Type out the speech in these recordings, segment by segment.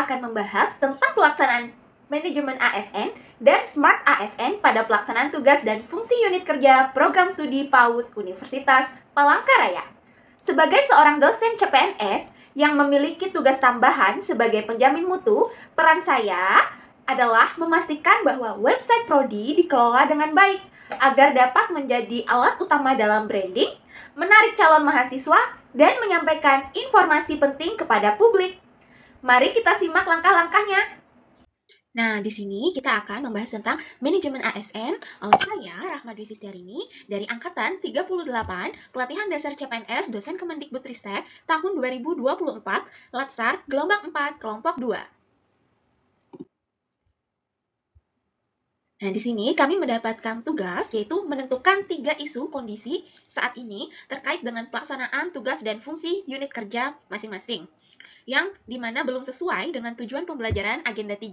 akan membahas tentang pelaksanaan manajemen ASN dan Smart ASN pada pelaksanaan tugas dan fungsi unit kerja program studi PAUD Universitas Palangkaraya. Sebagai seorang dosen CPNS yang memiliki tugas tambahan sebagai penjamin mutu, peran saya adalah memastikan bahwa website prodi dikelola dengan baik agar dapat menjadi alat utama dalam branding, menarik calon mahasiswa, dan menyampaikan informasi penting kepada publik. Mari kita simak langkah-langkahnya. Nah, di sini kita akan membahas tentang manajemen ASN oleh saya, Rahma Dwi Sistiarini, dari Angkatan 38, Pelatihan Dasar CPNS, Dosen Kemendikbudristek, tahun 2024, Latsar, Gelombang 4, Kelompok 2. Nah, di sini kami mendapatkan tugas, yaitu menentukan 3 isu kondisi saat ini terkait dengan pelaksanaan tugas dan fungsi unit kerja masing-masing, yang dimana belum sesuai dengan tujuan pembelajaran agenda 3,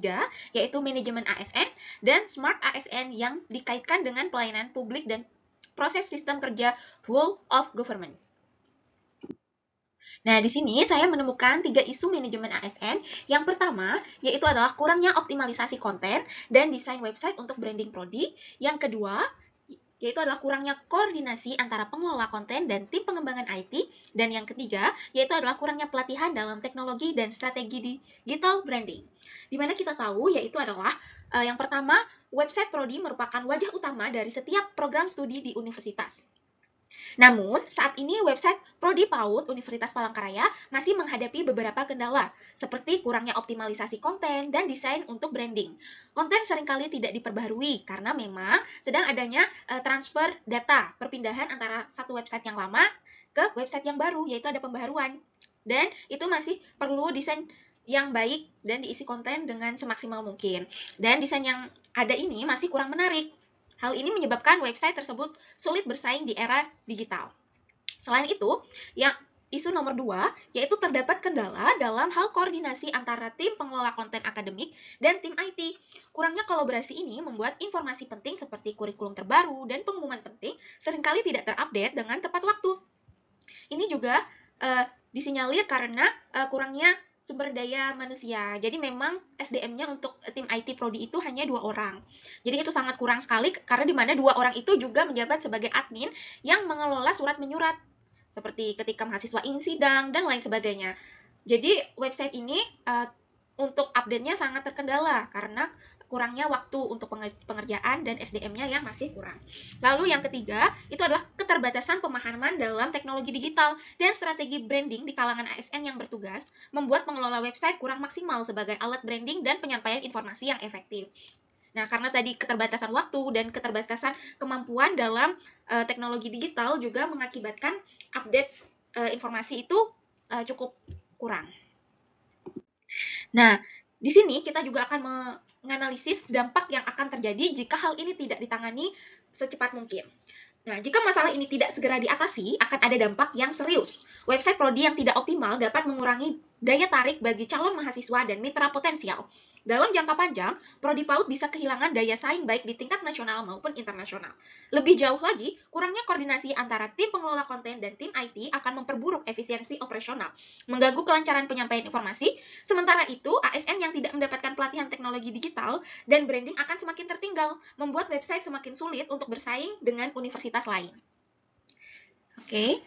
yaitu manajemen ASN dan Smart ASN yang dikaitkan dengan pelayanan publik dan proses sistem kerja whole of government. Nah, di sini saya menemukan 3 isu manajemen ASN. Yang pertama, yaitu adalah kurangnya optimalisasi konten dan desain website untuk branding prodi. Yang kedua, yaitu adalah kurangnya koordinasi antara pengelola konten dan tim pengembangan IT. Dan yang ketiga, yaitu adalah kurangnya pelatihan dalam teknologi dan strategi digital branding. Dimana kita tahu, yaitu adalah yang pertama, website prodi merupakan wajah utama dari setiap program studi di universitas. Namun, saat ini website Prodi PAUD Universitas Palangkaraya masih menghadapi beberapa kendala, seperti kurangnya optimalisasi konten dan desain untuk branding. Konten seringkali tidak diperbaharui karena memang sedang adanya transfer data, perpindahan antara satu website yang lama ke website yang baru, yaitu ada pembaharuan. Dan itu masih perlu desain yang baik dan diisi konten dengan semaksimal mungkin. Dan desain yang ada ini masih kurang menarik. Hal ini menyebabkan website tersebut sulit bersaing di era digital. Selain itu, yang isu nomor 2, yaitu terdapat kendala dalam hal koordinasi antara tim pengelola konten akademik dan tim IT. Kurangnya kolaborasi ini membuat informasi penting seperti kurikulum terbaru dan pengumuman penting seringkali tidak terupdate dengan tepat waktu. Ini juga disinyalir karena kurangnya sumber daya manusia. Jadi memang SDM-nya untuk tim IT Prodi itu hanya 2 orang. Jadi itu sangat kurang sekali karena di mana 2 orang itu juga menjabat sebagai admin yang mengelola surat menyurat. Seperti ketika mahasiswa ingin sidang dan lain sebagainya. Jadi website ini untuk update-nya sangat terkendala karena kurangnya waktu untuk pengerjaan dan SDM-nya yang masih kurang. Lalu yang ketiga, itu adalah keterbatasan pemahaman dalam teknologi digital dan strategi branding di kalangan ASN yang bertugas, membuat pengelola website kurang maksimal sebagai alat branding dan penyampaian informasi yang efektif. Nah, karena tadi keterbatasan waktu dan keterbatasan kemampuan dalam teknologi digital juga mengakibatkan update informasi itu cukup kurang. Nah, di sini kita juga akan menganalisis dampak yang akan terjadi jika hal ini tidak ditangani secepat mungkin. Nah, jika masalah ini tidak segera diatasi, akan ada dampak yang serius. Website prodi yang tidak optimal dapat mengurangi daya tarik bagi calon mahasiswa dan mitra potensial. Dalam jangka panjang, Prodi PAUD bisa kehilangan daya saing baik di tingkat nasional maupun internasional. Lebih jauh lagi, kurangnya koordinasi antara tim pengelola konten dan tim IT akan memperburuk efisiensi operasional, mengganggu kelancaran penyampaian informasi. Sementara itu, ASN yang tidak mendapatkan pelatihan teknologi digital dan branding akan semakin tertinggal, membuat website semakin sulit untuk bersaing dengan universitas lain. Oke.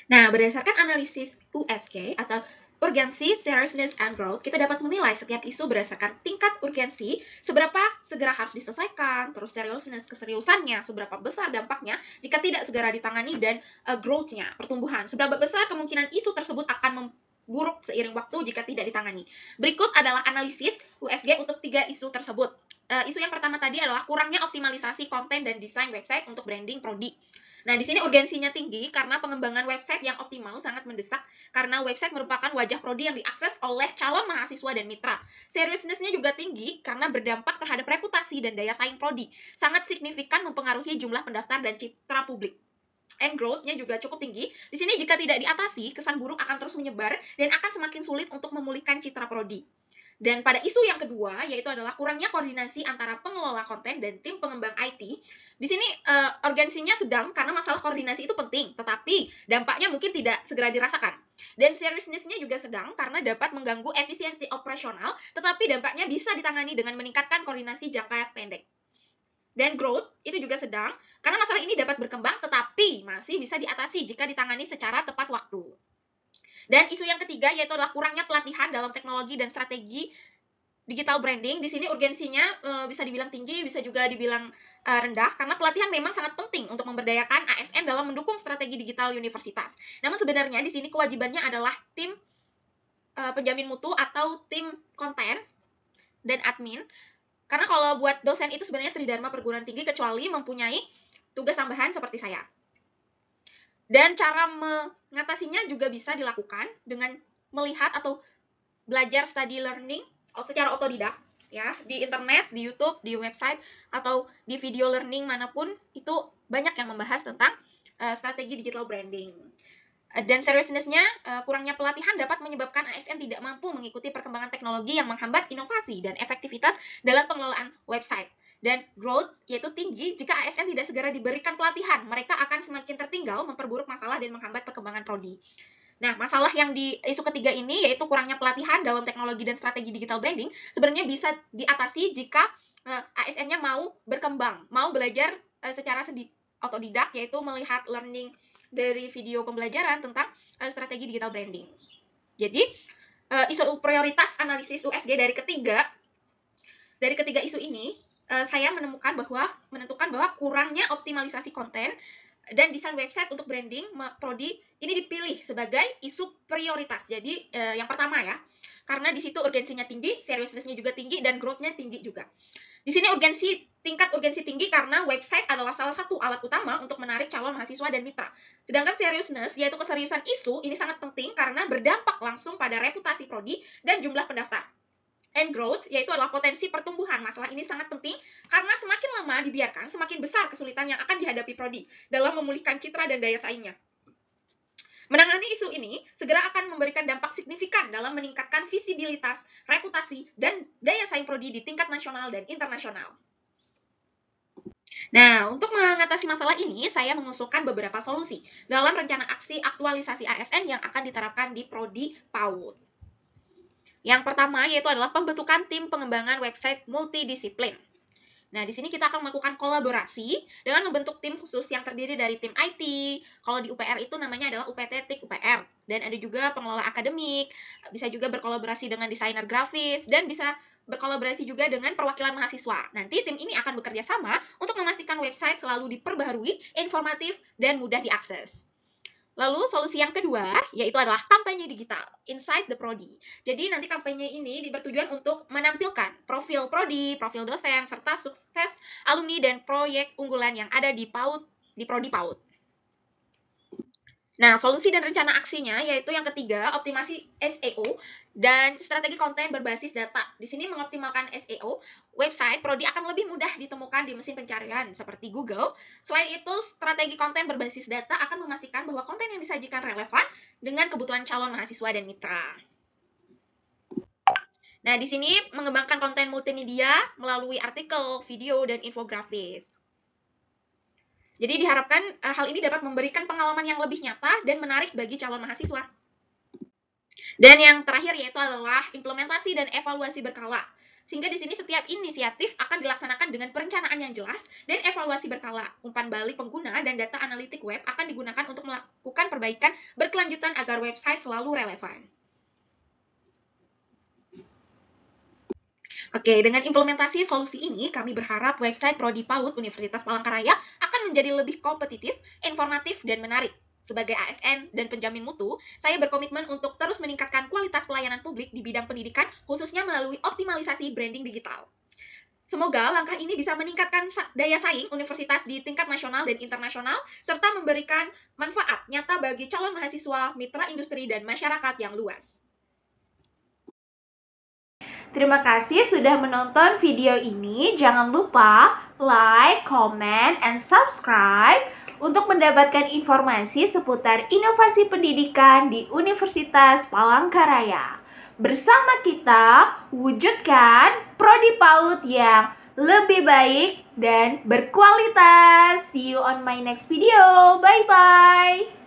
Nah, berdasarkan analisis USG atau Urgency, Seriousness, and Growth, kita dapat menilai setiap isu berdasarkan tingkat urgensi, seberapa segera harus diselesaikan, terus seriousness, keseriusannya, seberapa besar dampaknya jika tidak segera ditangani, dan growth-nya, pertumbuhan, seberapa besar kemungkinan isu tersebut akan memburuk seiring waktu jika tidak ditangani. Berikut adalah analisis USG untuk 3 isu tersebut. Isu yang pertama tadi adalah kurangnya optimalisasi konten dan desain website untuk branding prodi. Nah, di sini urgensinya tinggi karena pengembangan website yang optimal sangat mendesak karena website merupakan wajah prodi yang diakses oleh calon mahasiswa dan mitra. Seriousness-nya juga tinggi karena berdampak terhadap reputasi dan daya saing prodi. Sangat signifikan mempengaruhi jumlah pendaftar dan citra publik. And growth-nya juga cukup tinggi. Di sini jika tidak diatasi, kesan buruk akan terus menyebar dan akan semakin sulit untuk memulihkan citra prodi. Dan pada isu yang kedua, yaitu adalah kurangnya koordinasi antara pengelola konten dan tim pengembang IT. Di sini urgensinya sedang karena masalah koordinasi itu penting, tetapi dampaknya mungkin tidak segera dirasakan. Dan seriousness-nya juga sedang karena dapat mengganggu efisiensi operasional, tetapi dampaknya bisa ditangani dengan meningkatkan koordinasi jangka pendek. Dan growth itu juga sedang karena masalah ini dapat berkembang, tetapi masih bisa diatasi jika ditangani secara tepat waktu. Dan isu yang ketiga yaitu adalah kurangnya pelatihan dalam teknologi dan strategi digital branding. Di sini urgensinya bisa dibilang tinggi, bisa juga dibilang rendah, karena pelatihan memang sangat penting untuk memberdayakan ASN dalam mendukung strategi digital universitas. Namun sebenarnya di sini kewajibannya adalah tim penjamin mutu atau tim konten dan admin. Karena kalau buat dosen itu sebenarnya tridharma perguruan tinggi kecuali mempunyai tugas tambahan seperti saya. Dan cara mengatasinya juga bisa dilakukan dengan melihat atau belajar study learning secara otodidak ya, di internet, di YouTube, di website atau di video learning manapun, itu banyak yang membahas tentang strategi digital branding. Dan seriousness-nya, kurangnya pelatihan dapat menyebabkan ASN tidak mampu mengikuti perkembangan teknologi yang menghambat inovasi dan efektivitas dalam pengelolaan website. Dan growth, yaitu tinggi, jika ASN tidak segera diberikan pelatihan, mereka akan semakin tertinggal, memperburuk masalah, dan menghambat perkembangan prodi. Nah, masalah yang di isu ketiga ini, yaitu kurangnya pelatihan dalam teknologi dan strategi digital branding, sebenarnya bisa diatasi jika ASN-nya mau berkembang, mau belajar secara otodidak, yaitu melihat learning dari video pembelajaran tentang strategi digital branding. Jadi, isu prioritas analisis USG dari ketiga isu ini, saya menentukan bahwa kurangnya optimalisasi konten dan desain website untuk branding prodi ini dipilih sebagai isu prioritas. Jadi yang pertama ya, karena di situ urgensinya tinggi, seriousness-nya juga tinggi, dan growth-nya tinggi juga. Di sini tingkat urgensi tinggi karena website adalah salah satu alat utama untuk menarik calon mahasiswa dan mitra. Sedangkan seriousness, yaitu keseriusan isu, ini sangat penting karena berdampak langsung pada reputasi prodi dan jumlah pendaftar. And growth, yaitu adalah potensi pertumbuhan. Masalah ini sangat penting karena semakin lama dibiarkan, semakin besar kesulitan yang akan dihadapi prodi dalam memulihkan citra dan daya saingnya. Menangani isu ini segera akan memberikan dampak signifikan dalam meningkatkan visibilitas, reputasi, dan daya saing prodi di tingkat nasional dan internasional. Nah, untuk mengatasi masalah ini, saya mengusulkan beberapa solusi dalam rencana aksi aktualisasi ASN yang akan diterapkan di prodi PAUD. Yang pertama yaitu adalah pembentukan tim pengembangan website multidisiplin. Nah, di sini kita akan melakukan kolaborasi dengan membentuk tim khusus yang terdiri dari tim IT. Kalau di UPR itu namanya adalah UPT UPR. Dan ada juga pengelola akademik, bisa juga berkolaborasi dengan desainer grafis, dan bisa berkolaborasi juga dengan perwakilan mahasiswa. Nanti tim ini akan bekerja sama untuk memastikan website selalu diperbaharui, informatif, dan mudah diakses. Lalu solusi yang kedua yaitu adalah kampanye digital inside the prodi. Jadi nanti kampanye ini bertujuan untuk menampilkan profil prodi, profil dosen, serta sukses alumni dan proyek unggulan yang ada di prodi PAUD. Nah, solusi dan rencana aksinya yaitu yang ketiga, optimasi SEO dan strategi konten berbasis data. Di sini mengoptimalkan SEO, website prodi akan lebih mudah ditemukan di mesin pencarian seperti Google. Selain itu, strategi konten berbasis data akan memastikan bahwa konten yang disajikan relevan dengan kebutuhan calon mahasiswa dan mitra. Nah, di sini mengembangkan konten multimedia melalui artikel, video, dan infografis. Jadi diharapkan hal ini dapat memberikan pengalaman yang lebih nyata dan menarik bagi calon mahasiswa. Dan yang terakhir yaitu adalah implementasi dan evaluasi berkala. Sehingga di sini setiap inisiatif akan dilaksanakan dengan perencanaan yang jelas dan evaluasi berkala. Umpan balik pengguna dan data analitik web akan digunakan untuk melakukan perbaikan berkelanjutan agar website selalu relevan. Oke, dengan implementasi solusi ini, kami berharap website Prodi PAUD Universitas Palangkaraya akan menjadi lebih kompetitif, informatif, dan menarik. Sebagai ASN dan penjamin mutu, saya berkomitmen untuk terus meningkatkan kualitas pelayanan publik di bidang pendidikan, khususnya melalui optimalisasi branding digital. Semoga langkah ini bisa meningkatkan daya saing universitas di tingkat nasional dan internasional, serta memberikan manfaat nyata bagi calon mahasiswa, mitra industri, dan masyarakat yang luas. Terima kasih sudah menonton video ini. Jangan lupa like, comment, and subscribe untuk mendapatkan informasi seputar inovasi pendidikan di Universitas Palangkaraya. Bersama kita wujudkan prodi PAUD yang lebih baik dan berkualitas. See you on my next video. Bye-bye.